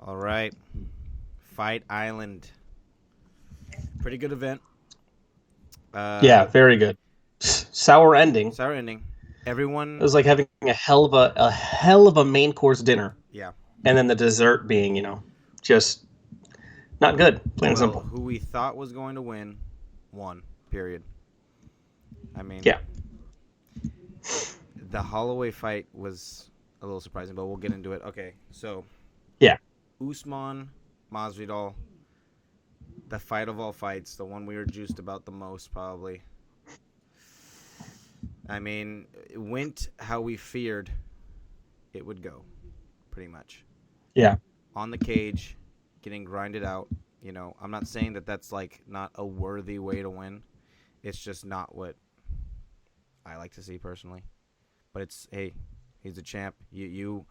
All right. Fight Island. Pretty good event. Yeah, very good. Sour ending. Sour ending. It Everyone, was like having a hell of a main course dinner, yeah. and then the dessert being, just not good, plain and Well, simple. who we thought was going to win, won. Period. I mean, Yeah, the Holloway fight was a little surprising, but we'll get into it. Okay, so yeah, Usman, Masvidal, the fight of all fights, the one we were juiced about the most, probably. I mean, it went how we feared it would go, pretty much. yeah, On the cage, getting grinded out. I'm not saying that that's like not a worthy way to win. It's just not what I like to see personally. But it's hey, he's a champ. You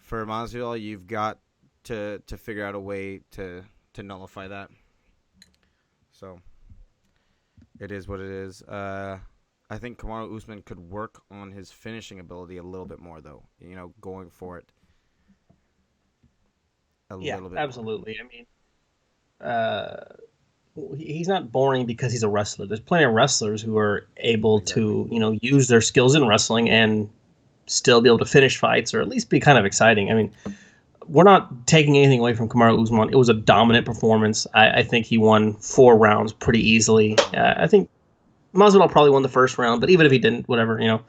for Masvidal, you've got to figure out a way to nullify that. So it is what it is. I think Kamaru Usman could work on his finishing ability a little bit more, though. Going for it a yeah. little bit more. Absolutely. I mean, uh, he's not boring because he's a wrestler. There's plenty of wrestlers who are able Exactly. to, use their skills in wrestling and still be able to finish fights or at least be kind of exciting. I mean, we're not taking anything away from Kamaru Usman. It was a dominant performance. I think he won 4 rounds pretty easily. I think Masvidal probably won the first round, but even if he didn't, whatever, Yeah.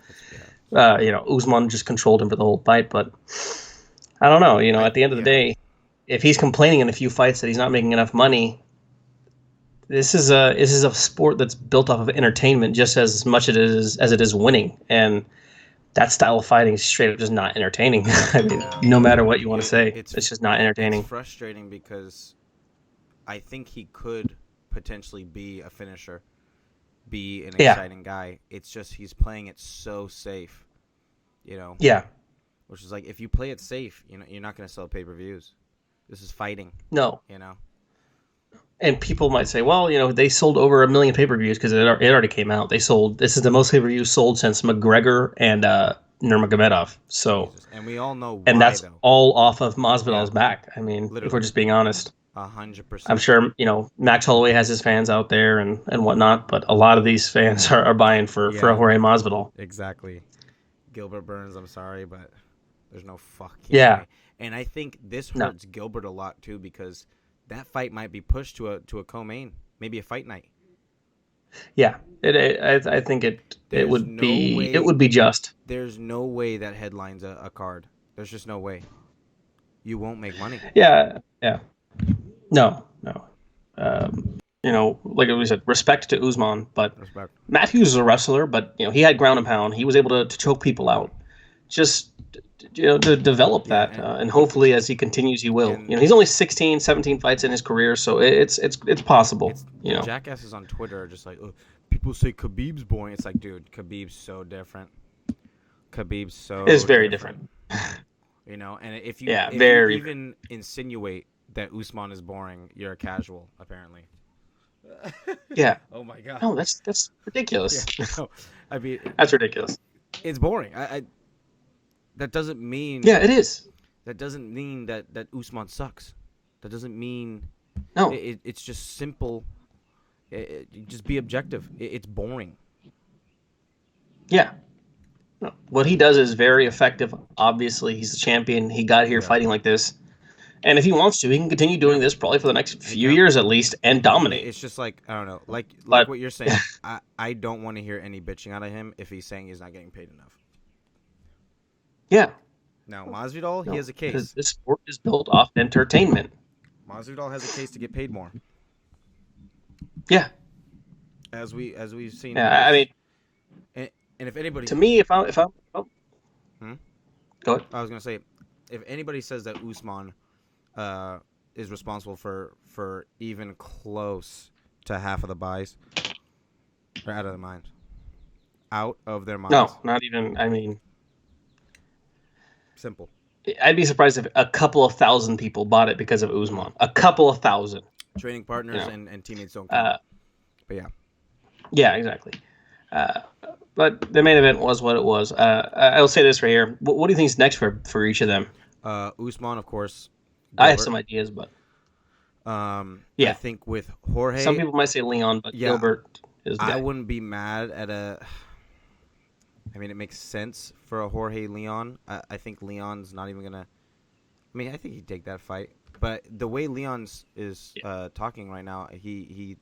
Usman just controlled him for the whole fight. But I don't know. I At the end of the yeah. day, if he's complaining in a few fights that he's not making enough money, this is a sport that's built off of entertainment just as much as it is winning, and that style of fighting is straight up just not entertaining. I mean, Yeah. no matter what you want to It, say, it's it's just not it's entertaining. frustrating because I think he could potentially be a finisher, be an Yeah, exciting guy. It's just he's playing it so safe, you know, yeah, which is like if you play it safe, you're not going to sell pay-per-views. This is fighting, no. you know. And people might say, well, they sold over 1 million pay-per-views because it already came out. This is the most pay-per-views sold since McGregor and Nurmagomedov. So, Jesus, and we all know and why that's though. all off of Yeah, Masvidal's back. I mean, if we're literally, just being honest, a hundred I'm percent. sure Max Holloway has his fans out there and whatnot, but a lot of these fans are buying for Yeah, Jorge Masvidal. exactly. Gilbert Burns, I'm sorry, but there's no fucking Yeah, way. And I think this no, hurts Gilbert a lot too because that fight might be pushed to a co-main, maybe a fight night. yeah. I think it There's would no be it way. would be just. There's no way that headlines a card. There's just no way. You won't make money. Yeah, yeah. No, no. Like we said, respect to Usman, but Respect. Matthews is a wrestler, but he had ground and pound. He was able to choke people out. Just to develop Yeah, that, and hopefully as he continues, he will. and He's only 16, 17 fights in his career, so it's possible. it's the jackasses on Twitter are just like, oh, people say Khabib's boring. It's like, dude, Khabib's so different. Khabib's It's so very different. different. And if you Yeah, if you very. even insinuate that Usman is boring, you're a casual, apparently. Yeah. Oh my god. No, that's Yeah. ridiculous. No, I mean That's ridiculous. it's boring. I that doesn't mean Yeah, it is. that Usman sucks. That doesn't mean No. it's just simple. Just be objective. It's boring. Yeah. No. What he does is very effective. Obviously, he's the champion. He got here Yeah. fighting like this. And if he wants to, he can continue Yeah. doing this probably for the next He few can. years at least and dominate. It's just like I don't know, like But what you're saying. I don't want to hear any bitching out of him if he's saying he's not getting paid enough. yeah, Now Masvidal, he no, has a because case. this sport is built off entertainment. Masvidal has a case to get paid more, Yeah, as we've seen in yeah. I this. mean, And if anybody, to me, if I oh, hmm? go ahead. I was gonna say, if anybody says that Usman is responsible for even close to half of the buys, they're out of their minds. Out of their minds. No, not even. I mean, Simple. I'd be surprised if a couple of thousand people bought it because of Mm. Usman. A couple of thousand. Training You partners know. and teammates don't count. Uh, But yeah. yeah, exactly. Uh, but the main event was what it was. I'll say this right here. What do you think is next for each of them? Usman, of course, I have Gilbert. some ideas, but I yeah, think with some Jorge, people might say Leon, but yeah, Gilbert is the I guy. wouldn't be mad at a. I mean, it makes sense for a Jorge Leon. I think Leon's not even gonna. I mean, I think he'd take that fight. But the way Leon's is Yeah. talking right now, I think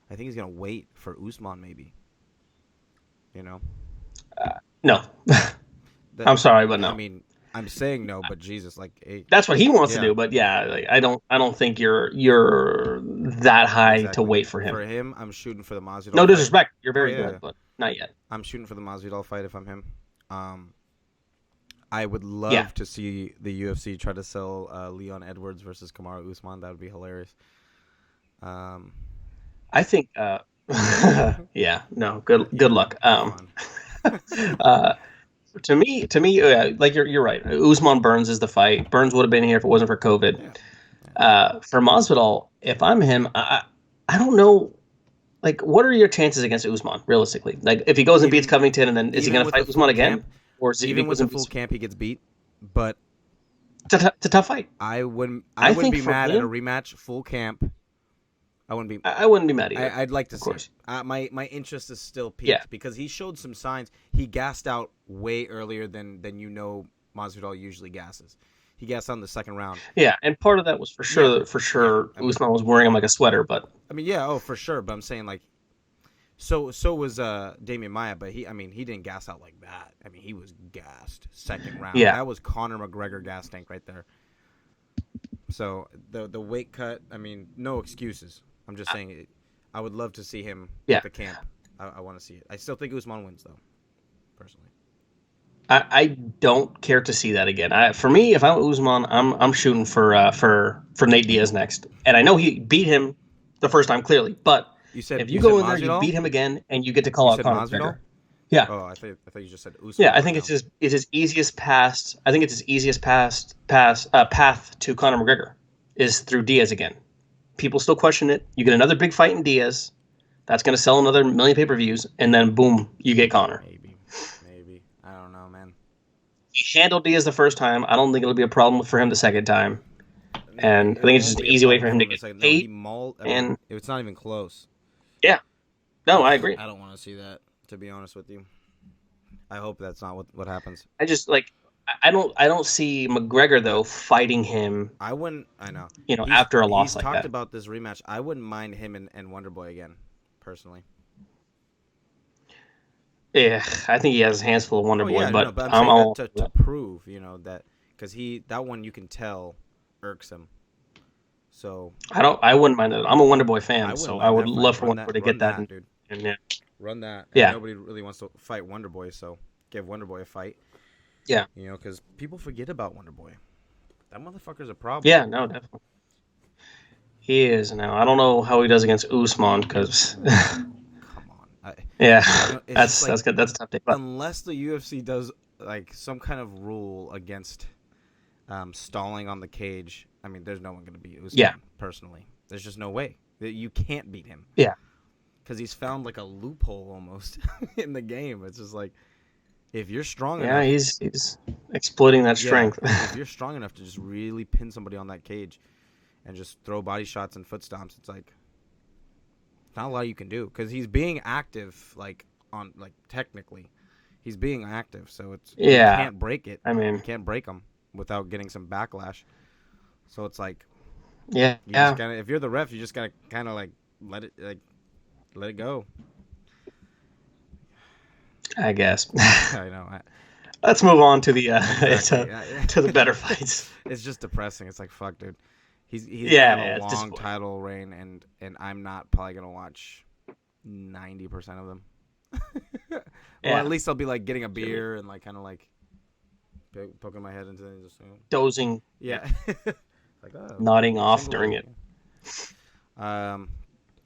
he's gonna wait for Usman maybe. You know, No, that I'm sorry, but I no. mean, I'm saying no, but Jesus, like, hey, That's what he wants to yeah, do, but yeah, like, I don't think you're that high to exactly. wait for him. For him, I'm shooting for the No Masvidal fight. disrespect, you're Oh very yeah, good, yeah. but not yet. I'm shooting for the Masvidal fight if I'm him. Um, I would Yeah, love to see the UFC try to sell Leon Edwards versus Kamaru Usman. That would be hilarious. Um, I think. Yeah, no, good yeah, luck. have fun. Uh, to me, like you're right. Usman Burns is the fight. Burns would have been here if it wasn't for COVID. Yeah, yeah. For Masvidal, if I'm him, I don't know. Like, what are your chances against Usman realistically? Like, if he goes and beats Even Covington, and then is he even going to with a fight Usman full again, camp, or is he, if he even goes with a and full beats? camp, he gets beat. But It's a tough fight. I I wouldn't think be for mad at a him, rematch, full camp. I wouldn't be. I wouldn't be mad either. I'd like to Of see it. course. My interest is still Yeah, peaked because he showed some signs. He gassed out way earlier than Masvidal usually gasses. He gassed out in the second round. yeah, and part of that was for Yeah, sure. For yeah. sure, Usman was wearing him like a sweater, but Yeah. Oh, for sure. But I'm saying like, so was Damian Maya, but he didn't gas out like that. I mean, he was gassed second round. yeah, That was Conor McGregor gas tank right there. So the weight cut. I mean, no excuses. I'm just saying it. I would love to see him yeah. with the camp. I want to see it. I still think Usman wins though, personally. I don't care to see that again. For me, if I'm Usman, I'm shooting for Nate Diaz next, and I know he beat him the first time clearly, but if you You said go in there, you Masvidal. beat him again, and you get to You call out said Conor Masvidal. McGregor. Yeah, Oh, I thought you just said yeah. Usman I right think now. it's his easiest pass. I think it's his easiest path to Conor McGregor is through Diaz again. People still question it. You get another big fight in Diaz. That's going to sell another million pay-per-views, and then boom, you get Conor. Maybe. I don't know, man. He handled Diaz the first time. I don't think it'll be a problem for him the second time. And I It think it's won't just an be a easy way problem for him for to him in a get second. No, he paid. mauled. I mean, And it's not even close. yeah, no, Ugh, I agree. I don't want to see that. To be honest with you, I hope that's not what happens. I just like I don't see McGregor though fighting him, I wouldn't. I know after a loss he's like talked that. about this rematch. I wouldn't mind him and Wonderboy again, personally. Yeah, I think he has his hands full of Wonder Oh Boy, yeah, no, but but I'm I'm saying that all to prove, that because that one you can tell irks him. So I wouldn't mind that. I'm a Wonder Boy I fan, wouldn't so I mind would that fight. love for Wonder Boy to Run get that. that, dude. And yeah, Run that, and yeah, nobody really wants to fight Wonderboy, so give Wonderboy a fight. yeah, Because people forget about Wonderboy. That motherfucker's a problem. yeah. No, definitely. He is now. I don't know how he does against Usman because, Come on, yeah, it's just that's like good. That's a tough day. But unless the UFC does like some kind of rule against stalling on the cage. I mean, there's no one going to beat Usman. yeah, Personally, there's just no way that you can't beat him yeah, because he's found like a loophole almost in the game. It's just like if you're strong yeah. enough, He's exploiting that yeah, strength. if you're strong enough to just really pin somebody on that cage and just throw body shots and foot stomps, it's like not a lot you can do because he's being active, technically, he's being active, so it's you Yeah, can't break it. I You mean, can't break him without getting some backlash. So it's like yeah, you just yeah. gotta, if you're the ref, you just gotta kind of like let it go. I guess. I know. Let's move on to the Exactly. to the better fights. It's just depressing. It's like fuck, dude. He's gonna Yeah, have yeah, a it's long disappointing. title reign, and I'm not probably gonna watch 90% of them. Well, at Yeah, least I'll be like getting a it's gonna be beer and like kind of like poking my head into it and just dozing, yeah, like oh, nodding off single during leg. it.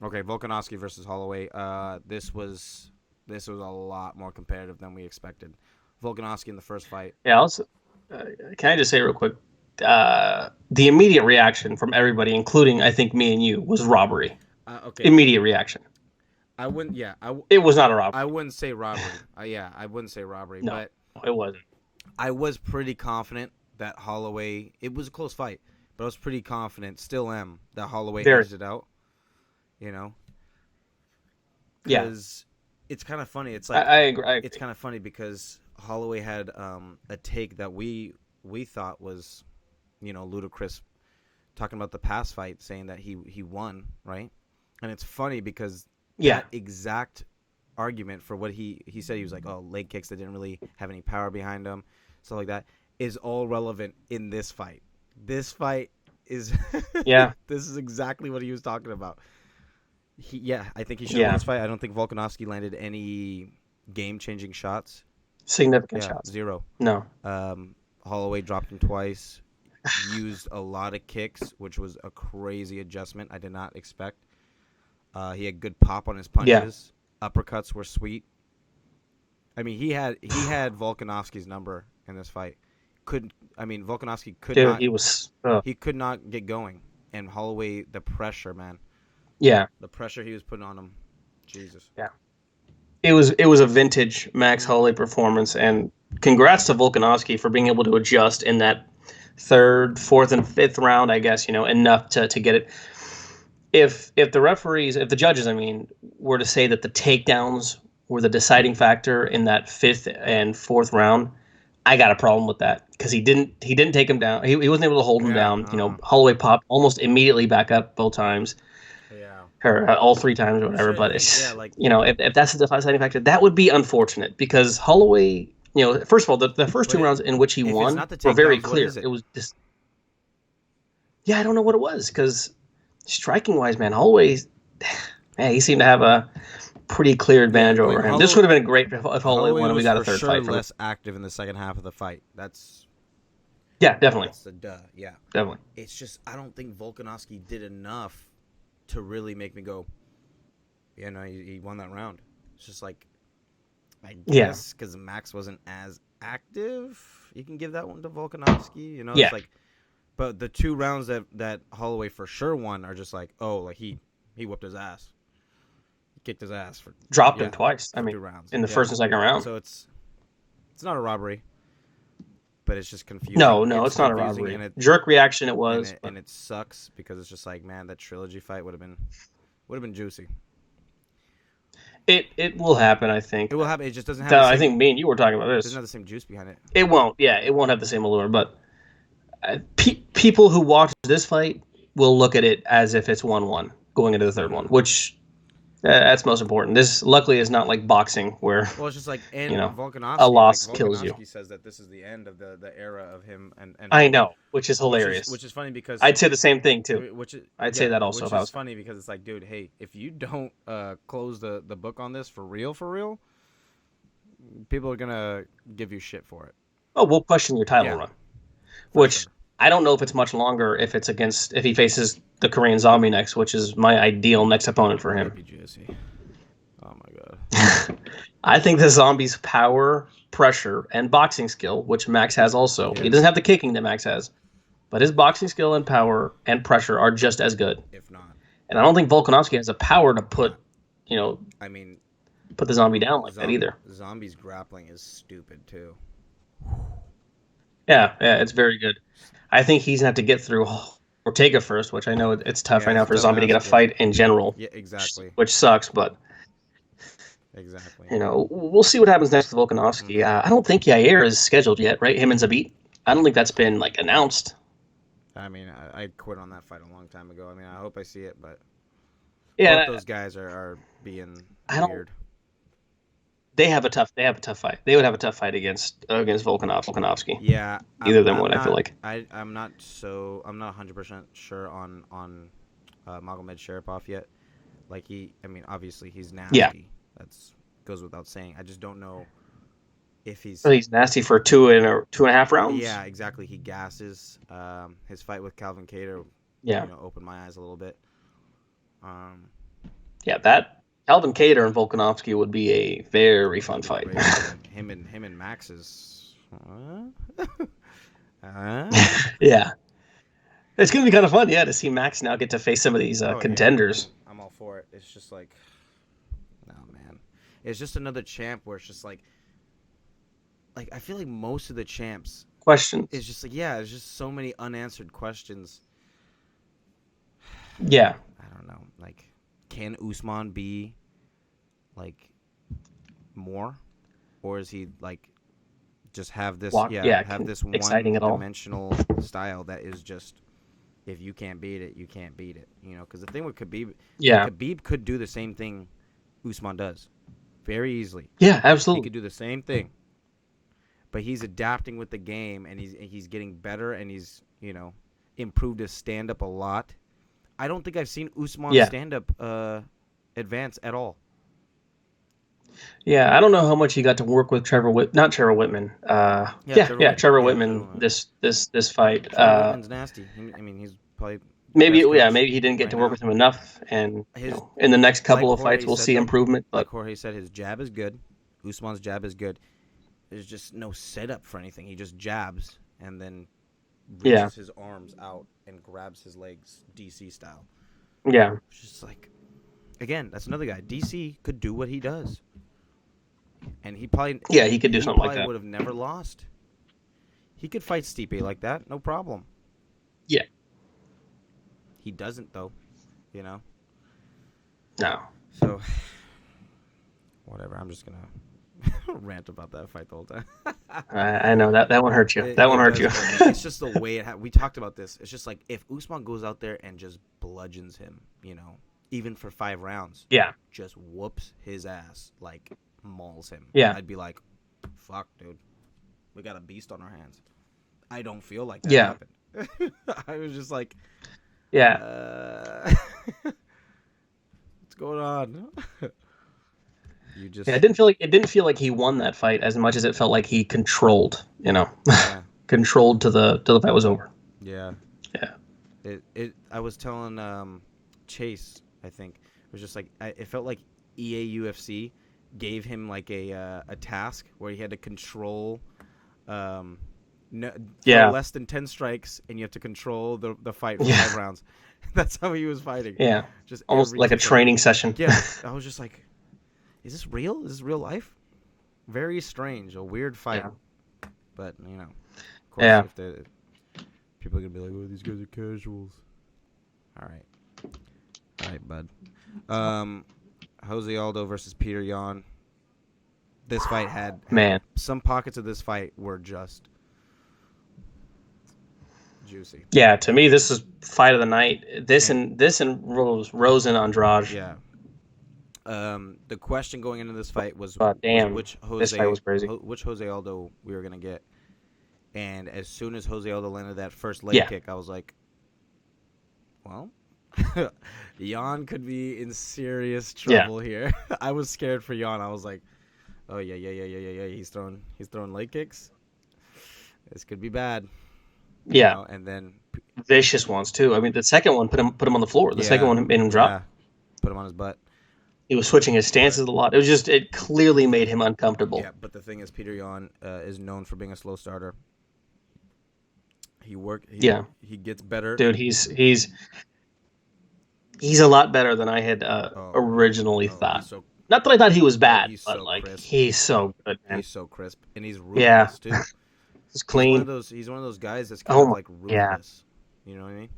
Okay, Volkanovski versus Holloway. This was a lot more competitive than we expected. Volkanovski in the first fight. Yeah, also, can I just say real quick? The immediate reaction from everybody, including I think me and you, was robbery. Okay, Immediate reaction. I wouldn't. Yeah, It was not a I robbery. wouldn't say robbery. Yeah, I wouldn't say robbery, No, but it wasn't. I was pretty confident that Holloway. It was a close fight, but I was pretty confident, still am, that Holloway Very. edged it out. You know, Yeah, because it's kind of funny. It's I like agree. I it's agree. kind of funny because Holloway had a take that we thought was, ludicrous, talking about the past fight, saying that he won, right? And it's funny because Yeah, that exact argument for what he said, he was like, oh, leg kicks that didn't really have any power behind them, stuff like that, is all relevant in this fight. This fight is yeah, this is exactly what he was talking about. I think he should have won yeah. this fight. I don't think Volkanovski landed any game-changing shots. Significant Yeah, shots. zero. No. Um, Holloway dropped him twice. Used a lot of kicks, which was a crazy adjustment. I did not expect. He had good pop on his Yeah, punches. Uppercuts were sweet. I mean, he had Volkanovski's number in this fight. Volkanovski could dude, not he was. he could not get going, and Holloway, the pressure, man, Yeah, the pressure he was putting on him, Jesus. yeah. It was a vintage Max Mm-hmm. Holloway performance, and congrats to Volkanovski for being able to adjust in that third, fourth, and fifth round. I guess enough to get it. If the referees, if the judges, I mean, were to say that the takedowns were the deciding factor in that fifth and fourth round, I got a problem with that because he didn't take him down. He wasn't able to hold him Yeah. down. Holloway popped almost immediately back up both times, Yeah. or all three times or You whatever. should But think, yeah, it's like if that's the deciding factor, that would be unfortunate because Holloway, first of all, the first but two rounds in which he if it's won not the were very takedowns, what clear. is it? It was just yeah, I don't know what it was because striking wise, man, Holloway, man, he seemed to have a pretty clear Yeah, advantage I mean, over him. This would have been great if Holloway Holloway won and we was got a for third sure fight from him. less active in the second half of the fight. Yeah, definitely, That's the duh. Yeah, definitely. it's just I don't think Volkanovski did enough to really make me go, yeah, no, he won that round. It's just like, I Yeah, guess because Max wasn't as active, you can give that one to Volkanovski. yeah, It's like, but the two rounds that Holloway for sure won are just like, oh, like he whooped his ass, he kicked his ass for dropped him yeah twice. I for mean, 2 rounds. in the Yeah, first and second round. so it's not a robbery, but it's just confusing. No, no, It's it's not a confusing, robbery. Jerk reaction it and was, it but and it sucks because it's just like, man, that trilogy fight would have been juicy. it will happen. I It think. will happen. It just doesn't have the I same. think me and you were talking about Doesn't this. have the same juice behind it. It won't. Yeah, it won't have the same allure. But people who watch this fight will look at it as if it's 1-1 going into the third one, Mm-hmm. which that's most important. This luckily is not like boxing where Well, it's just like, you and know a loss kills you. Volkanovski says that this is the end of the era of him and I Hogan, know, which is which is hilarious. which is funny because I'd say the same thing too. which is I'd say yeah, that also which if I is was. funny because it's like, dude, hey, if you don't close the book on this for real, people are gonna give you shit for it. Oh, we'll question your title Yeah, run, for which sure. I don't know if it's much longer if he faces the Korean Zombie next, which is my ideal next opponent for That'd him. be juicy. Oh my god. I think the Zombie's power, pressure, and boxing skill, which Max has also. He Yes. doesn't have the kicking that Max has, but his boxing skill and power and pressure are just as good. If not, And I don't think Volkanovski has the power to put, yeah. you know, I mean, put the Zombie down like that either. Zombie's grappling is stupid too. Yeah, yeah, it's very good. I think he's gonna have to get through Ortega first, which I know it's tough Yeah, right it's now a for tough Zombie to get a ask. Yeah. fight in general, Yeah, exactly. which sucks. But Exactly. we'll see what happens next with Volkanovski. Mm-hmm. I don't think Yair is scheduled yet, right? Him and Zabit. I don't think that's been like announced. I mean, I quit on that fight a long time ago. I mean, I hope I see it, but Yeah, both those guys are being I don't. weird. They have a tough fight. They would have a tough fight against Volkanovski. Yeah, Either of them would. I feel like. I'm not 100% sure on Magomed Sharipov yet. Like I mean, obviously he's nasty. Yeah. That's goes without saying. I just don't know if he's. Oh, he's nasty for two and a half rounds. Yeah, exactly. He gasses. His fight with Calvin Kattar, Yeah. opened my eyes a little bit. Yeah, that Calvin Kattar and Volkanovski would be a very fun fight. him and Max is. Yeah. It's going to be kind of fun, yeah, to see Max now get to face some of these contenders. Yeah, I'm all for it. It's just like, no, man. It's just another champ where it's just like I feel like most of the champs questions. it's just like, yeah, it's just so many unanswered questions. Yeah. I don't know. Like, can Usman be like more, or is he like just have this? Walk. Yeah, Yeah. have this Exciting at all. one-dimensional style that is just, if you can't beat it, you can't beat it. You know, because the thing with Khabib, Yeah. Khabib could do the same thing Usman does very easily. Yeah. He Absolutely. could do the same thing, but he's adapting with the game, and he's getting better, and he's, you know, improved his stand up a lot. I don't think I've seen Usman Yeah. stand up advance at all. Yeah. I don't know how much he got to work with not Trevor Whitman. Yeah, Yeah. Trevor Yeah. Whitman. Trevor Yeah, Trevor Whitman. Whitman. This fight. Trevor Whitman's nasty. I mean, he's probably the Maybe best yeah. coach Maybe he didn't get right to work now. with him enough, and His in the next like couple of fights Jorge we'll said see though, improvement. like But Jorge said, his jab is good. Usman's jab is good. There's just no setup for anything. He just jabs and then yeah. reaches his arms out and grabs his legs DC style. Yeah. It's just like, again, that's another guy. DC could do what he does, and he probably Yeah. He could do something like that. would have never lost. He could fight Stipe like that, no problem. Yeah. He doesn't though, you know. No. So whatever. I'm just gonna rant about that fight the whole time. I know that one hurt you. That one hurt you. It's just the way it. We talked about this. It's just like if Usman goes out there and just bludgeons him, you know, even for 5 rounds, Yeah. just whoops his ass, like mauls him. Yeah. I'd be like, fuck, dude, we got a beast on our hands. I don't feel like that Yeah. happened. I was just like, Yeah. what's going on? You just Yeah. It didn't feel like he won that fight as much as it felt like he controlled. You know, yeah. controlled till the fight was over. Yeah. Yeah. I was telling Chase, I think, it was just like it felt like EA UFC gave him like a task where he had to control Yeah. less than 10 strikes, and you have to control the fight for Yeah. 5 rounds. That's how he was fighting. Yeah. Just Almost every like a single- training session. Yeah, I was just like, is this real? Is this real life? Very strange, a weird fight. Yeah. But, you know, of course, Yeah. if people are going to be like, oh, these guys are casuals. All right, bud. Jose Aldo versus Peter Yan. This fight had Man. some pockets of this fight were just juicy. Yeah. To me, this is fight of the night. This and Rose and Andrade. Yeah. The question going into this fight was, damn, which this fight was crazy. which Jose Aldo we were gonna get, and as soon as Jose Aldo landed that first leg kick, I was like, well, Yan could be in serious trouble here. I was scared for Yan. I was like, oh yeah. He's throwing leg kicks. This could be bad. Yeah. You know? And then Vicious ones too. I mean, the second one put him on the floor. The second one made him drop. Yeah, put him on his butt. He was switching his stances a lot. It clearly made him uncomfortable. Yeah, but the thing is, Peter Yan is known for being a slow starter. He gets better. Dude, he's a lot better than I had originally thought. Not that I thought he was bad, but so like crisp. he's so good, man. He's so crisp, and he's ruthless too. He's clean. He's one of those guys that's kind of like ruthless. You know what I mean?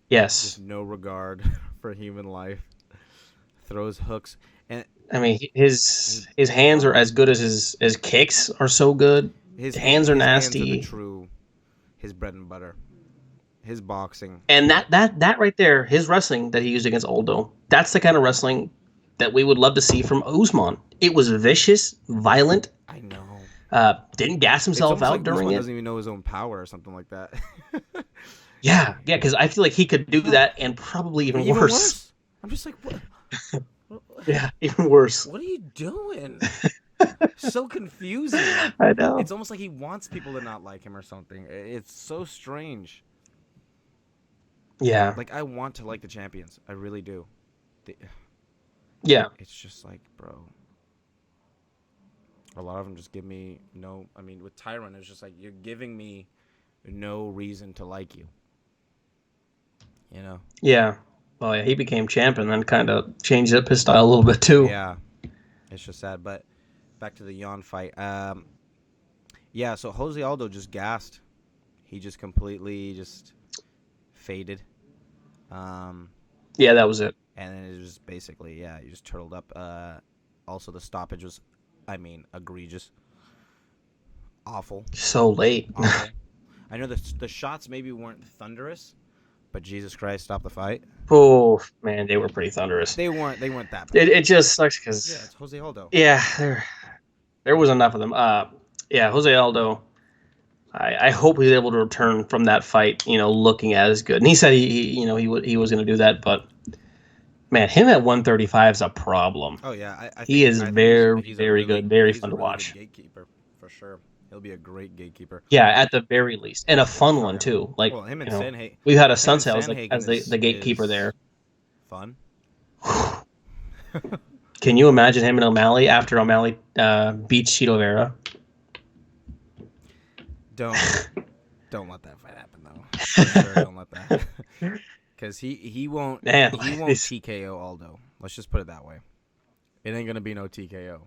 Yes. Just no regard for human life. Throws hooks, and I mean his hands are as good as his kicks are so good. His hands are nasty. Hands are his bread and butter. His boxing. And that right there, his wrestling that he used against Aldo, that's the kind of wrestling that we would love to see from Usman. It was vicious, violent. I know. Didn't gas himself out like during Usman it. Doesn't even know his own power or something like that. Yeah, because I feel like he could do that and probably even worse. I'm just like, what? Yeah, even worse. What are you doing? So confusing. I know. It's almost like he wants people to not like him or something. It's so strange. Yeah. Like, I want to like the champions. I really do. Yeah. It's just like, bro. A lot of them just give me no. I mean, with Tyron, it's just like, you're giving me no reason to like you. You know? Yeah. Well, yeah, he became champ and then kind of changed up his style a little bit too. Yeah. It's just sad. But back to the Yan fight. Yeah, so Jose Aldo just gassed. He just completely just faded. Um, Yeah, that was it. and then it was basically, yeah, he just turtled up. Also, the stoppage was, I mean, egregious. Awful. So late. Awful. I know the shots maybe weren't thunderous, but Jesus Christ, stop the fight. Oh man, they were pretty thunderous. They weren't that bad. It just sucks Yeah, because it's Jose Aldo. yeah, there was enough of them. Yeah, Jose Aldo. I hope he's able to return from that fight, looking as good. And he said he was going to do that, but man, him at 135 is a problem. Oh yeah, I He think is I think very, he's a very really good, very he's a fun to really good watch. gatekeeper for sure. He'll be a great gatekeeper. Yeah, at the very least, and a fun Oh one yeah. too. Like Well, him and Sanhagen. we've had a Him and Sunset as Sanhagen the gatekeeper is there. fun. Can you imagine him and O'Malley after O'Malley beats Cheeto Vera? Don't let that fight happen though. For sure, don't let that. Because he won't Man, TKO Aldo. Let's just put it that way. It ain't gonna be no TKO.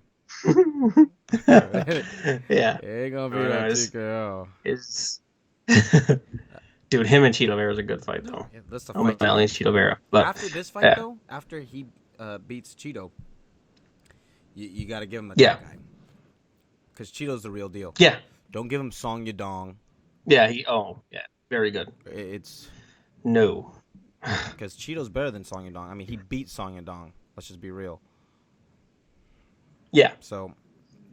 Yeah, It ain't gonna be no TKO. It's dude, him and Cheeto Vera is a good fight though. Yeah, that's the fight. O'Malley and Cheeto Vera, but after this fight though, after he beats Cheeto, you got to give him a top guy. Because Cheeto's the real deal. Yeah. Don't give him Song Yadong. Yeah, very good. It's no. Because Cheeto's better than Song Yadong. I mean, he beat Song Yadong. Let's just be real. Yeah. So,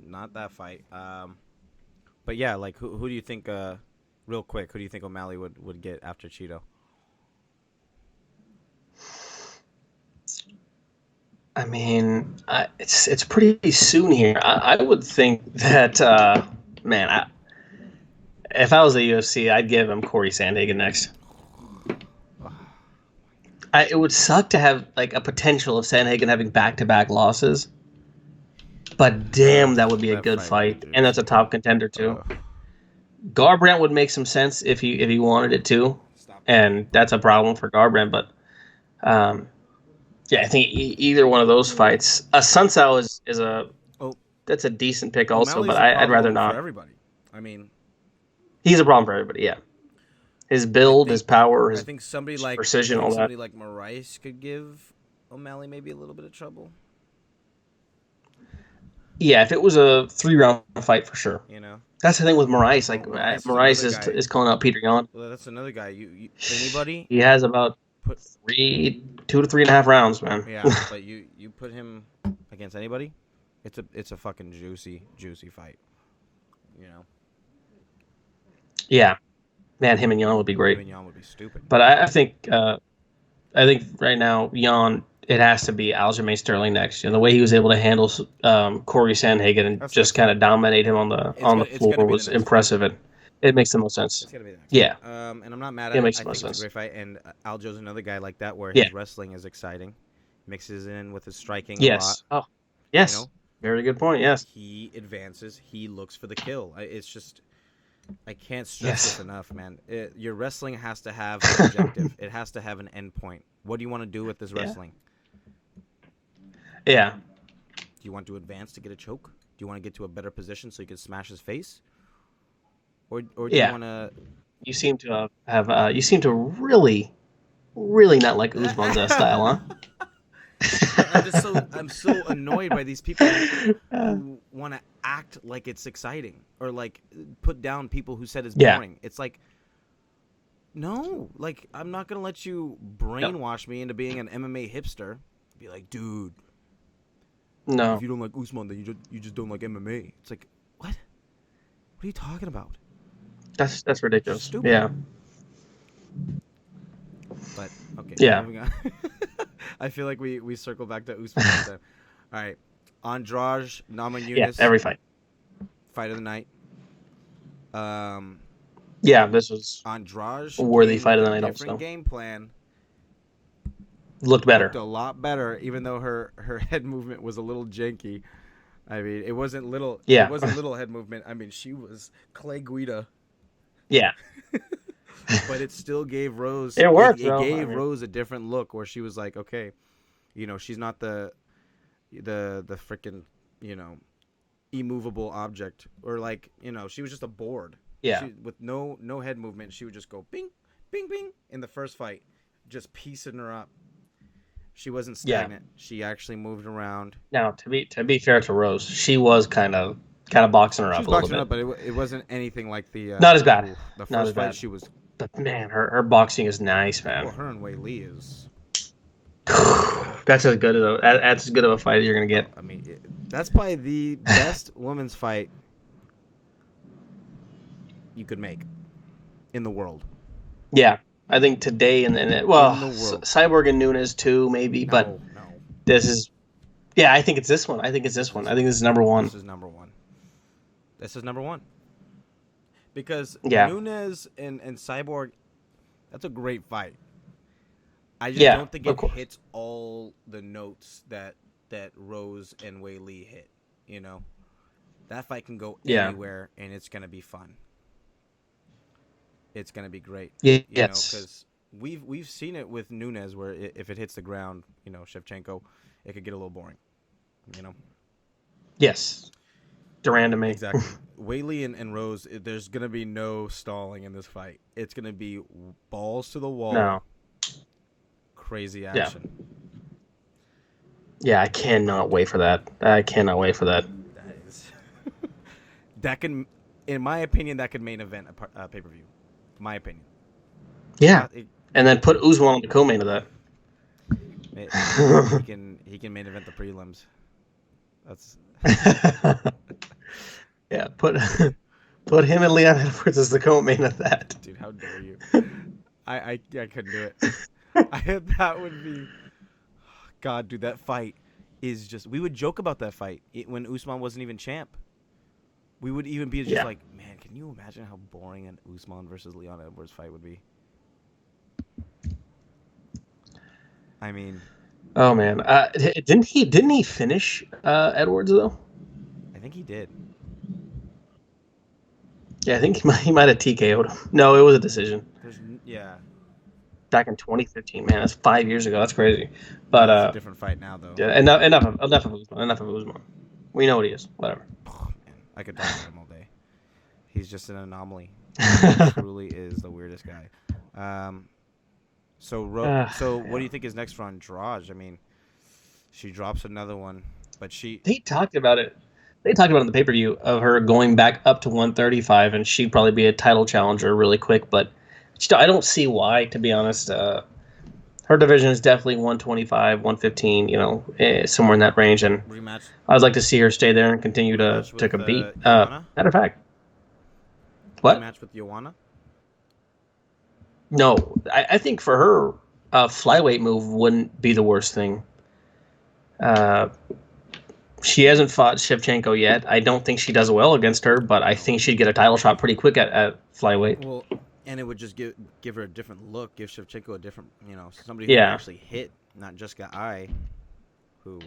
not that fight. But yeah, like who do you think? Real quick, who do you think O'Malley would get after Cheeto? I mean, it's pretty soon here. I would think that man, if I was the UFC, I'd give him Corey Sandhagen next. It would suck to have like a potential of Sandhagen having back-to-back losses, but damn, that would be a good fight, and that's a top contender too. Garbrandt would make some sense if he wanted it to, and that's a problem for Garbrandt. But yeah, I think either one of those fights, Sunsao is that's a decent pick also, O'Malley's but I'd rather not. For everybody, I mean, he's a problem for everybody. Yeah, his build, his power, his precision, all that. Somebody like Moraes could give O'Malley maybe a little bit of trouble. Yeah, if it was a 3-round fight for sure. That's the thing with Moraes. Like Moraes is calling out Peter Yan. Well, that's another guy. You anybody? He has about 2 to 3.5 rounds, man. Yeah, but you put him against anybody, it's a fucking juicy fight. Yeah, man, him and Yan would be great. Him and Yan would be stupid. But I think right now Yan, it has to be Aljamain Sterling next. The way he was able to handle Corey Sandhagen and just kind of dominate him on the floor was impressive. And it makes the most sense. It's gotta be the next yeah. And I'm not mad at it. Makes I the most think it's sense. a great fight. And Aljo's another guy like that where his wrestling is exciting. Mixes in with his striking a lot. Oh, yes. Very good point. Yes. He advances. He looks for the kill. It's just, I can't stress this enough, man. Your wrestling has to have an objective. It has to have an end point. What do you want to do with this wrestling? Yeah. Do you want to advance to get a choke? Do you want to get to a better position so you can smash his face? Or do you want to? You seem to have. You seem to really, really not like Usman's style, huh? I'm so annoyed by these people who want to act like it's exciting or like put down people who said it's boring. It's like, no, like I'm not gonna let you brainwash me into being an MMA hipster. Be like, dude, no, if you don't like Usman, then you just don't like MMA. It's like, what? What are you talking about? That's ridiculous. Stupid. Yeah. But okay. Yeah. Moving on. I feel like we circle back to Usman. All right, Andrade Namajunas. Yeah, every fight. Fight of the night. Yeah, this was Andrade a worthy fight of the night. Also, game plan. Looked better. Looked a lot better, even though her head movement was a little janky. I mean, it wasn't little. Yeah. It wasn't little head movement. I mean, she was Clay Guida. Yeah. But it still gave Rose. It worked. It gave Rose a different look, where she was like, okay, she's not the freaking, immovable object, or like she was just a board. Yeah. She with no head movement. She would just go bing, bing, bing in the first fight, just piecing her up. She wasn't Yeah. stagnant. She actually moved around. Now, to be fair to Rose, she was kind of boxing her She up was a little boxing bit. up, but it wasn't anything like Not as bad. the Not first as fight. bad. She was. But man, her boxing is nice, man. Well, her and Wei Li is. That's as good of a fight as you're gonna get. I mean, that's probably the best women's fight you could make in the world. Yeah, I think today and Cyborg and Nunes too, maybe. But No. this is, yeah, I think it's this one. I think this is number one. This is number one. This is number one. Because Yeah. Nunes and Cyborg, that's a great fight. I just Yeah, don't think of it course. hits all the notes that Rose and Wei Li hit. That fight can go Yeah. anywhere, and it's gonna be fun. It's gonna be great. Yeah, Because we've seen it with Nunes, where if it hits the ground, Shevchenko, it could get a little boring. Yes. Durand to me. Exactly. Wei Li and Rose, there's gonna be no stalling in this fight. It's gonna be balls to the wall. No. Crazy action. Yeah, I cannot wait for that. That is. That can, in my opinion, that could main event a pay per view. My opinion. Yeah. And then put Usman on the co-main of that. He can main event the prelims. That's. Yeah, put him and Leon Edwards as the co-main of that. Dude, how dare you? I couldn't do it. That would be. God, dude, that fight is just. We would joke about that fight when Usman wasn't even champ. We would even be just like, man, can you imagine how boring an Usman versus Leon Edwards fight would be? I mean. Oh man, didn't he finish Edwards though? I think he did. Yeah, I think he might have TKO'd him. No, it was a decision. Yeah. Back in 2015, man, that's 5 years ago. That's crazy. But it's a different fight now, though. Yeah, enough of Usman. We know what he is. Whatever. Oh, man, I could talk about him all day. He's just an anomaly. He truly is the weirdest guy. So what do you think is next for Andrade? I mean, she drops another one, but They talked about it. They talked about it in the pay-per-view of her going back up to 135, and she'd probably be a title challenger really quick. But I don't see why, to be honest. Her division is definitely 125, 115, somewhere in that range. And rematch. I'd like to see her stay there and continue to compete. Matter of fact, what? Rematch with Joanna? No, I think for her, a flyweight move wouldn't be the worst thing. She hasn't fought Shevchenko yet. I don't think she does well against her, but I think she'd get a title shot pretty quick at flyweight. Well, and it would just give her a different look, give Shevchenko a different, somebody who can actually hit, not just got eye, who.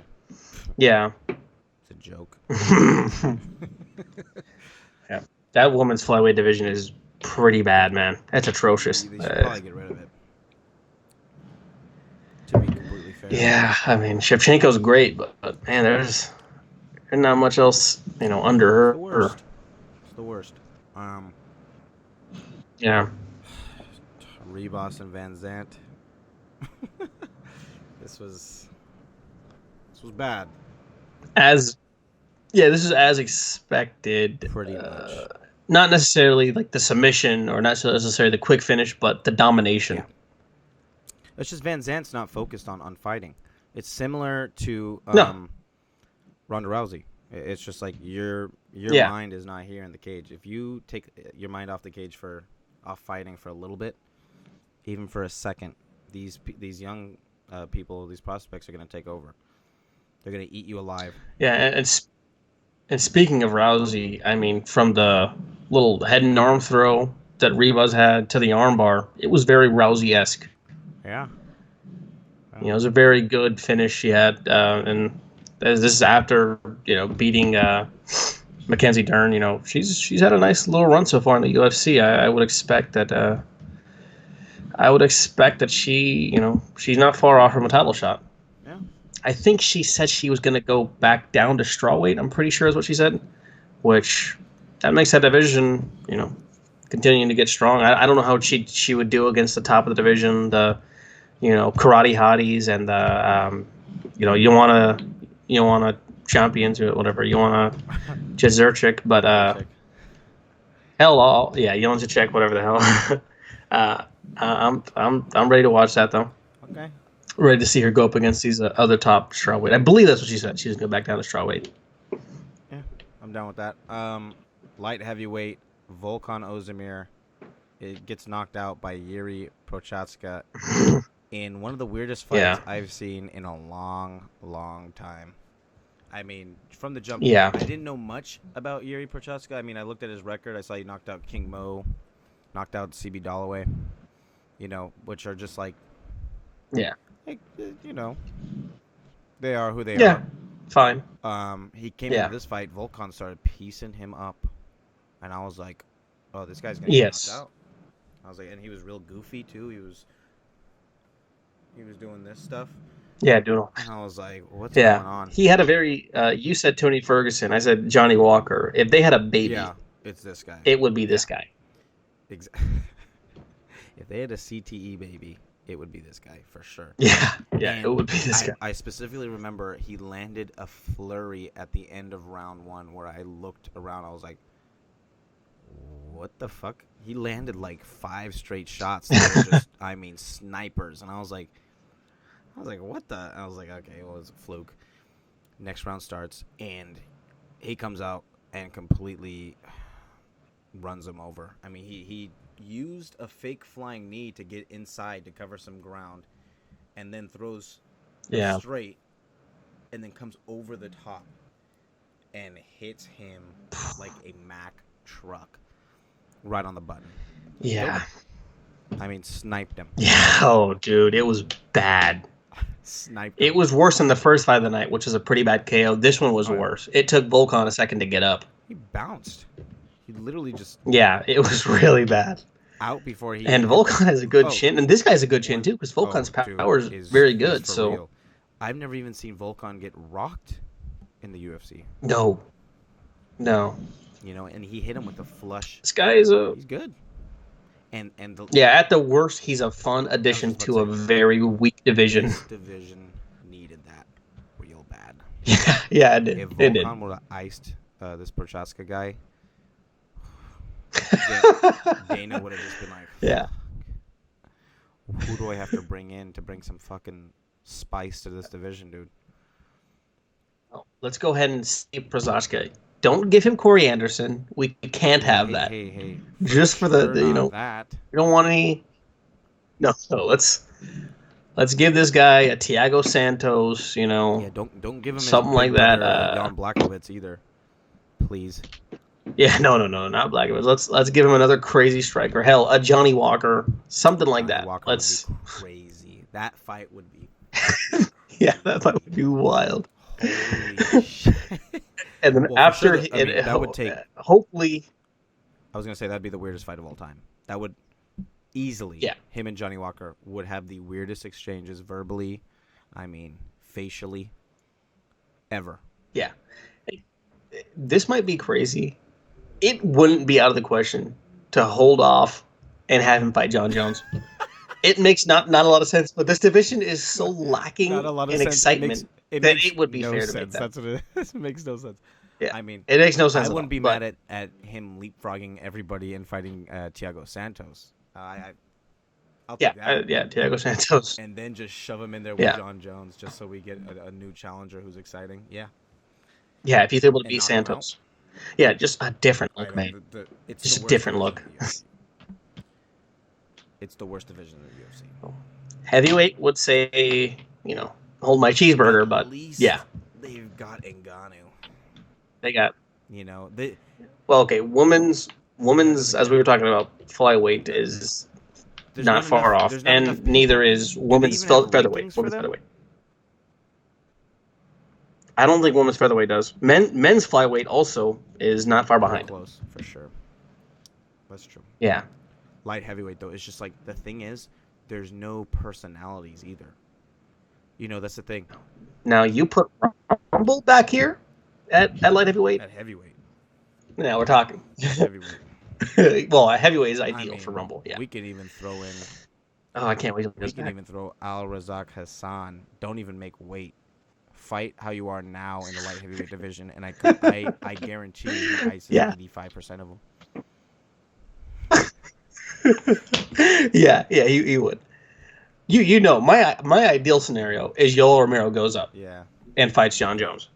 Yeah. It's a joke. Yeah. That woman's flyweight division is pretty bad, man. That's atrocious. They should probably get rid of it. To be completely fair. Yeah, I mean, Shevchenko's great, but man, there's not much else, under her. It's the worst. Yeah. Ribas and Van Zant. This was bad. This is as expected. Pretty much. Not necessarily like the submission or not necessarily the quick finish, but the domination. Yeah. It's just Van Zant's not focused on fighting. It's similar to Ronda Rousey. It's just like your mind is not here in the cage. If you take your mind off the cage off fighting for a little bit, even for a second, these young people, these prospects are going to take over. They're going to eat you alive. Yeah, and speaking of Rousey, I mean, from the little head and arm throw that Ribas had to the armbar, it was very Rousey-esque. Yeah. It was a very good finish she had, and this is after beating Mackenzie Dern. She's had a nice little run so far in the UFC. I would expect that. I would expect that she, she's not far off from a title shot. Yeah. I think she said she was going to go back down to strawweight. I'm pretty sure is what she said, which that makes that division, continuing to get strong. I don't know how she would do against the top of the division, the karate hotties and the you want to champions or whatever you want to Jazurchik, but hell, yeah, you want to check whatever the hell. I'm ready to watch that though. Okay. Ready to see her go up against these other top strawweight. I believe that's what she said. She's gonna go back down to strawweight. Yeah, I'm down with that. Light heavyweight, Volkan Ozdemir, it gets knocked out by Yuri Prochazka in one of the weirdest fights I've seen in a long, long time. I mean, from the jump, I didn't know much about Yuri Prochazka. I mean, I looked at his record. I saw he knocked out King Mo, knocked out CB Dollaway, which are just like, they are who they are. Yeah, fine. He came into this fight. Volkan started piecing him up, and I was like, "Oh, this guy's gonna get knocked out." I was like, and he was real goofy too. He was doing this stuff. Yeah, doing. And I was like, "What's going on?" He had a very. You said Tony Ferguson. I said Johnny Walker. If they had a baby, it's this guy. It would be this guy. Exactly. If they had a CTE baby, it would be this guy for sure. Yeah, it would be this guy. I specifically remember he landed a flurry at the end of round 1 where I looked around. I was like, what the fuck? He landed like 5 straight shots that were just, snipers. And I was like, what the? I was like, okay, well, it's a fluke. Next round starts, and he comes out and completely runs him over. I mean, he used a fake flying knee to get inside to cover some ground, and then throws straight, and then comes over the top and hits him like a Mack truck right on the button. Yeah. Sniped him. Yeah. Oh, dude, it was bad. Sniped him. It was worse than the first fight of the night, which is a pretty bad KO. This one was worse. It took Volkan a second to get up. He bounced. He literally just... Yeah, it was really bad. Out before he... And Volkan has a good chin, and this guy's a good chin too, because Volkan's power is very good. So real. I've never even seen Volkan get rocked in the UFC. No. And he hit him with a flush. This guy is he's good. And at the worst, he's a fun addition to a very weak division. This division needed that real bad. Yeah, it did. If Volkan would have iced this Prochazka guy, Dana would have just been like, who do I have to bring in to bring some fucking spice to this division, dude? Oh, let's go ahead and see Prochazka. Don't give him Corey Anderson. We can't have that. Hey. Just for the that. We don't want any. No. Let's give this guy a Thiago Santos. Yeah, don't give him something like that. Jan Blachowicz either, please. Yeah, no, not Blachowicz. Let's give him another crazy striker. Hell, a Johnny Walker, something like that. Walker would be crazy. That fight would be. Yeah, that fight would be wild. Holy shit. And then after that would take. Hopefully. I was gonna say that'd be the weirdest fight of all time. That would easily. Yeah. Him and Johnny Walker would have the weirdest exchanges verbally, facially, ever. Yeah. This might be crazy. It wouldn't be out of the question to hold off and have him fight John Jones. It makes not a lot of sense, but this division is so lacking in excitement that it would be fair to make that. That's what it is. It makes no sense. Yeah, it makes no sense. I wouldn't be mad at him leapfrogging everybody and fighting Thiago Santos. I'll take that. Thiago Santos. And then just shove him in there with John Jones just so we get a new challenger who's exciting. Yeah. Yeah, if he's able to beat Santos. Yeah, just a different look, man. It's just a different look. It's the worst division in the UFC. Heavyweight would say, hold my cheeseburger, but yeah. They've got Ngannou. They got, well, okay, women's, as we were talking about, flyweight is not far off, and neither is women's featherweight. I don't think women's featherweight does. Men's flyweight also is not far behind. Close, for sure. That's true. Yeah. Light heavyweight, though, it's just like, the thing is, there's no personalities either. That's the thing. Now you put Rumble back here at light heavyweight. At heavyweight. Now we're talking. Heavyweight. Well, a heavyweight is I ideal for mean, Rumble. Yeah. we can even throw in. Oh, I can't wait till he We goes can back. even throw Al Razak Hassan. Don't even make weight. Fight how you are now in the light heavyweight division, and I guarantee you he ices Yeah. 85% of them. Yeah, he would. You know, my ideal scenario is Yoel Romero goes up Yeah. and fights John Jones.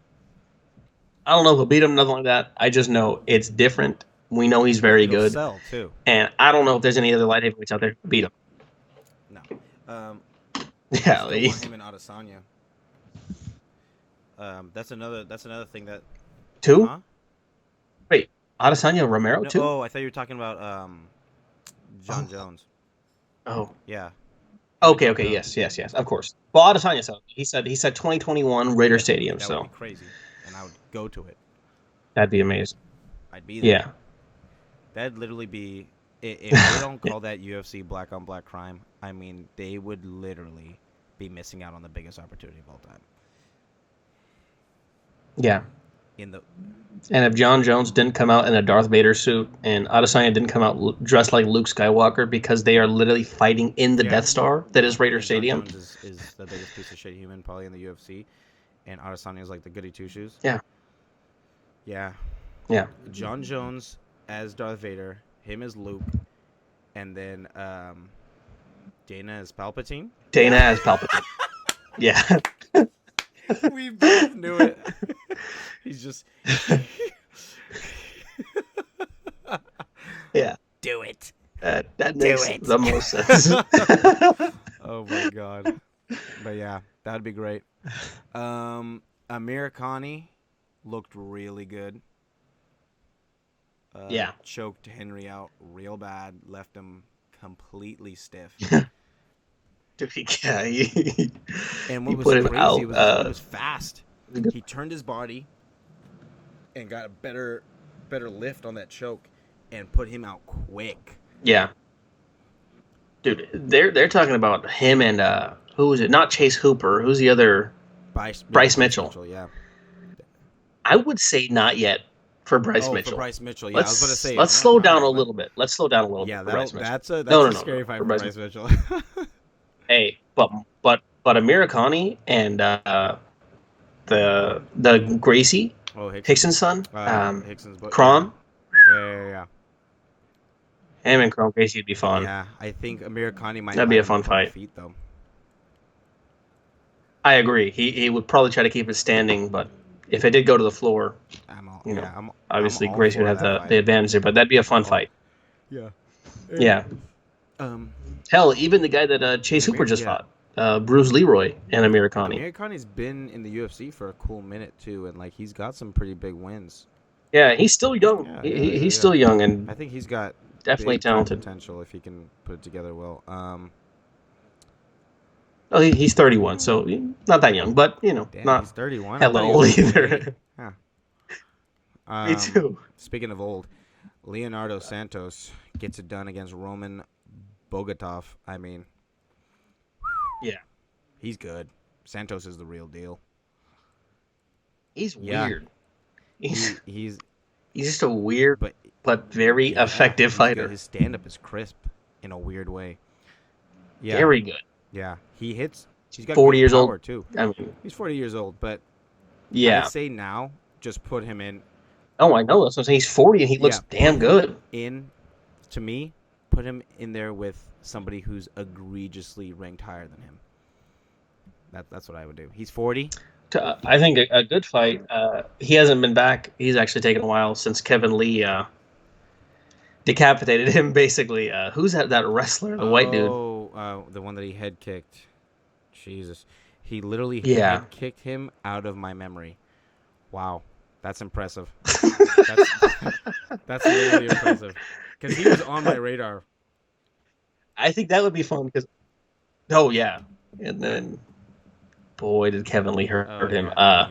I don't know if he'll beat him, nothing like that. I just know it's different. We know he's very He'll good, sell too. and I don't know if there's any other light heavyweights out there to beat him. No. Yeah, I still want him and Adesanya. That's another thing that. two. Huh? Wait, Adesanya Romero No, too? oh, I thought you were talking about John Jones. Oh, Yeah. okay, yes, of course. Well, Adesanya said he said 2021 Raider Stadium, That so would be crazy, and I would go to it. that'd be amazing. I'd be there. Yeah, That'd literally be if they don't call that UFC black on black crime. I mean, they would literally be missing out on the biggest opportunity of all time. yeah. In the And if John Jones didn't come out in a Darth Vader suit and Adesanya didn't come out dressed like Luke Skywalker because they are literally fighting in the Death Star that is Raider and Stadium. John Jones is the biggest piece of shit human probably in the UFC, and Adesanya is like the goody two shoes. Yeah. Yeah. Yeah. John Jones as Darth Vader, him as Luke, and then Dana as Palpatine. Dana as Palpatine. Yeah. We both knew it. He's just. Yeah. Do it. That makes it. the most sense. Oh my god. But yeah, that'd be great. Amir Khani looked really good. Yeah. Choked Henry out real bad. Left him completely stiff. Dude, And what he was put him crazy out, was it was fast. He turned his body and got a better lift on that choke and put him out quick. Yeah. Dude, they're talking about him and who is it? Not Chase Hooper. Who's the other? Bryce Mitchell. Yeah. I would say not yet for Bryce Mitchell. For Bryce Mitchell, yeah. I was going to say. Let's slow down a little bit. Let's slow down a little bit. Yeah, for Bryce Mitchell. that's a no, scary fight for Bryce Mitchell. Hey, but Amir Khani and the Gracie Hickson's son, Kron. Yeah. Him and Kron Gracie would be fun. Yeah, I think Amir Khani might. That'd be a fun fight. Feet, though. I agree. He would probably try to keep it standing, but if it did go to the floor, obviously Gracie would have the advantage there. But that'd be a fun fight. Yeah. Yeah. Hell, even the guy that Chase Hooper just fought, Bruce Leroy and Amir Khani. Amir Khani's been in the UFC for a cool minute too, and like he's got some pretty big wins. Yeah, he's still young. He's still young, and I think he's got definitely talented potential if he can put it together well. Oh, he's 31, so not that young, but not he's 31. hella old either. Yeah. Me too. Speaking of old, Leonardo Santos gets it done against Roman Bogatov. I mean, yeah, he's good. Santos is the real deal. He's weird. He's just a weird but very effective fighter. His stand-up is crisp in a weird way. Yeah. Very good. Yeah, he's got 40 years power old too. I mean, he's 40 years old, but yeah, I'd say now just put him in. Oh, I know. That's what I'm saying. He's 40 and he looks damn good. To me, put him in there with somebody who's egregiously ranked higher than him. That's what I would do. He's 40. I think a good fight. He hasn't been back. He's actually taken a while since Kevin Lee decapitated him. Basically, who's that wrestler? The white dude. Oh, the one that he head kicked. Jesus, he literally head kicked him out of my memory. Wow, that's impressive. That's really impressive because he was on my radar. I think that would be fun because. Oh yeah, and then. Boy, did Kevin Lee hurt him. I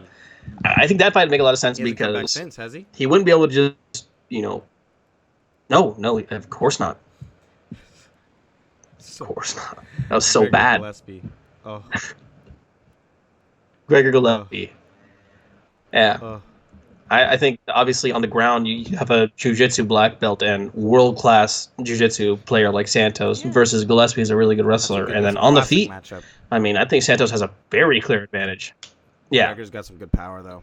think that fight would make a lot of sense because since, has he wouldn't be able to just, No, of course not. Of course not. That was so bad. Oh. Gregor Uh, Gillespie. Yeah. uh, I think obviously on the ground you have a jiu-jitsu black belt and world-class jiu-jitsu player like Santos yeah, versus Gillespie is a really good wrestler. And that's then a on the classic feet, matchup. I mean, I think Santos has a very clear advantage. Yeah, Gregor's got some good power though.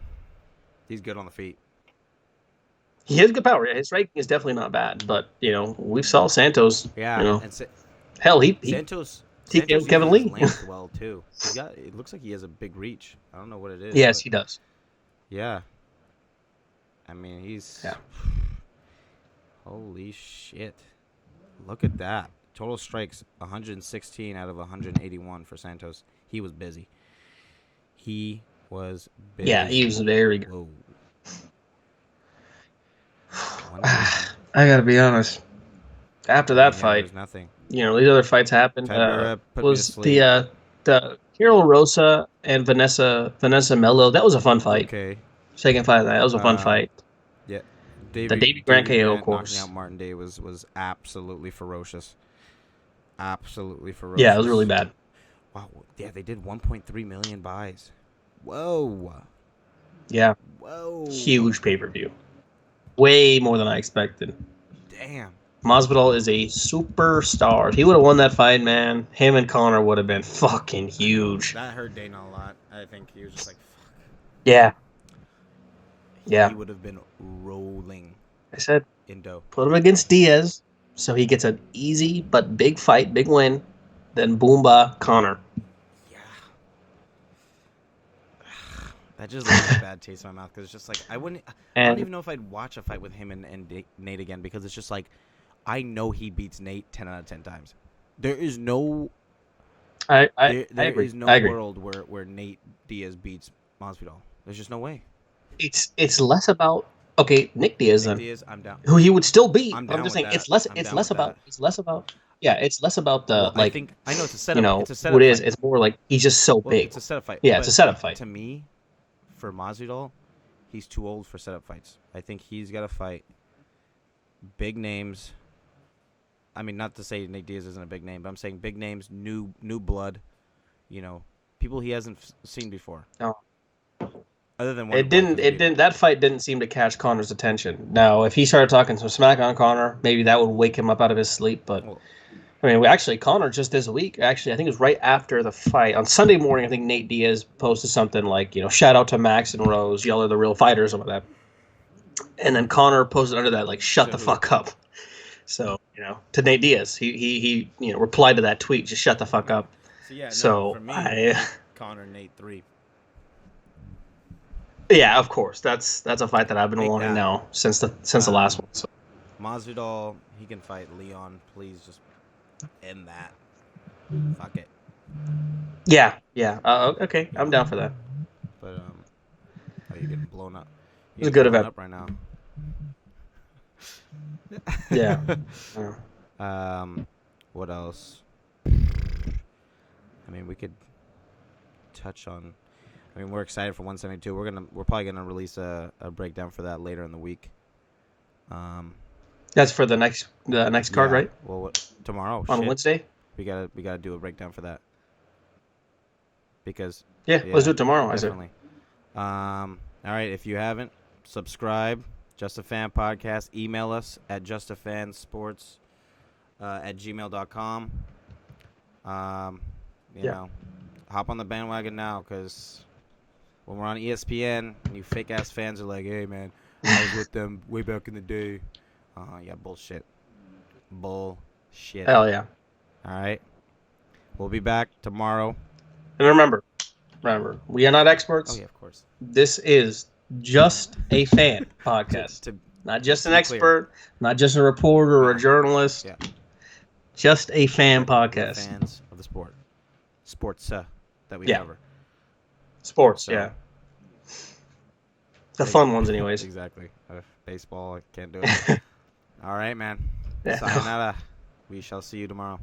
He's good on the feet. he has good power. Yeah, his striking is definitely not bad, but we saw Santos. Yeah, and Hell, he Santos TKO'd uses Kevin his Lee. length well too. He's got. It looks like he has a big reach. I don't know what it is, Yes, but he does. yeah. I mean, he's. Yeah. Holy shit! Look at that. Total strikes 116 out of 181 for Santos. He was busy. He was busy. Yeah, he was very good. Whoa. I gotta be honest. After that Yeah, fight, there's nothing. these other fights happened. Tibera put me to Was sleep. the Carol Rosa and Vanessa Mello? That was a fun fight. Okay. Second fight of that was a fun fight. Yeah. The Davey Grant KO, of course. Knocking out Martin Day was absolutely ferocious. Absolutely ferocious. Yeah, it was really bad. Wow. Yeah, they did 1.3 million buys. Whoa. Yeah. Whoa. Huge pay-per-view. Way more than I expected. Damn. Masvidal is a superstar. If he would have won that fight, man, him and Conor would have been fucking huge. That hurt Dana a lot. I think he was just like, fuck. Yeah. He would have been rolling. I said, in dough. Put him against Diaz, so he gets an easy but big fight, big win. Then Boomba, Conor. Yeah. That just leaves a bad taste in my mouth because it's just like I don't even know if I'd watch a fight with him and Nate again because it's just like I know he beats Nate 10 out of 10 times. There is no I there agree. is no I agree. world where Nate Diaz beats Masvidal. There's just no way. It's less about Nick Diaz then. Diaz, I'm down. Who he would still beat. I'm just saying that. it's less about the I think I know it's a setup. It's a setup. What it is. It's more like he's just so big. It's a setup fight. Yeah, it's a setup fight. To me, for Masvidal, he's too old for setup fights. I think he's got to fight big names. I mean, not to say Nate Diaz isn't a big name, but I'm saying big names, new blood. People he hasn't seen before. No. Other than that fight didn't seem to catch Conor's attention. Now, if he started talking some smack on Conor, maybe that would wake him up out of his sleep. But Conor just this week, I think it was right after the fight on Sunday morning. I think Nate Diaz posted something like, shout out to Max and Rose, y'all are the real fighters, or whatever. And then Conor posted under that like, shut the fuck up. So to Nate Diaz, he replied to that tweet, just shut the fuck up. For me, Conor Nate 3. Yeah, of course. That's a fight that I've been wanting now since the last one. So. Masvidal, he can fight Leon. Please just end that. Fuck it. Yeah. Okay, I'm down for that. But you're getting blown up. It's a good event up right now. Yeah. What else? I mean, we could touch on. I mean, we're excited for 172. We're probably gonna release a breakdown for that later in the week. That's for the next card, right? Well, tomorrow on Wednesday. We gotta do a breakdown for that. Because let's do it tomorrow. Definitely. All right, if you haven't, subscribe. Just a Fan Podcast. Email us at justafansports@gmail.com. Hop on the bandwagon now because when we're on ESPN, you fake ass fans are like, "Hey man, I was with them way back in the day." Yeah, bullshit. Bullshit. Hell yeah. All right. We'll be back tomorrow. And remember, we are not experts. Oh yeah, of course. This is just a fan podcast. Not just an expert, not just a reporter or a journalist. Yeah. Just a fan podcast. Fans of the sport. Sports that we cover. Sports, The fun ones, anyways. Exactly. Baseball, I can't do it. All right, man. Sayonara. We shall see you tomorrow.